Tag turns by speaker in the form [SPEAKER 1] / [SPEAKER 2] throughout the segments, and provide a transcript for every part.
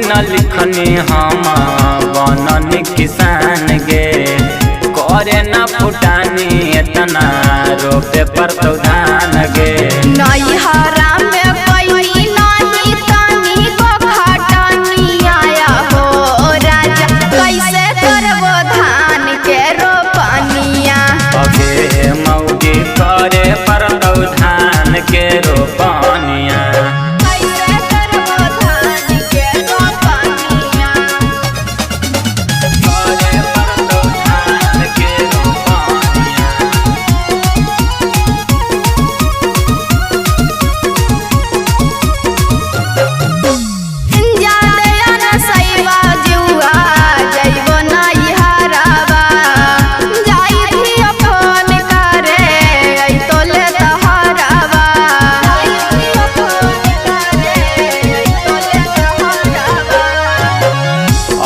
[SPEAKER 1] न लिखनी हम बननी किसान गे, करे न फुटानी इतना रोपे पर तो धान गे।
[SPEAKER 2] नैहरा में कोई नहीं तनी को खटनी आया हो राजा, कैसे करबो धान के रोपनिया।
[SPEAKER 1] अगे मौगी करे पर तो धान के रोपनिया।
[SPEAKER 2] कैसे करबो धान के रोपनिया।
[SPEAKER 1] करे पर तो धान के रोपनिया।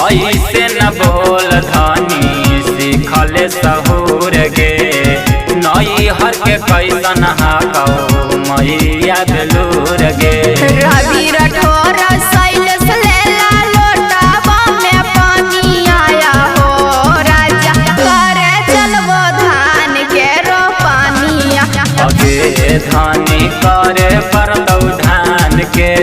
[SPEAKER 1] ऐसे न बोल धनी सीखले सहूर गे, नैहर के कैसन हाकौ मैया बेलूर गे।
[SPEAKER 2] रवि राठौर सैलेश लेला लोटावा में पानी आया हो राजा, करे चलबो धान के रोपनिया।
[SPEAKER 1] अगे धानी करे पर तो धान के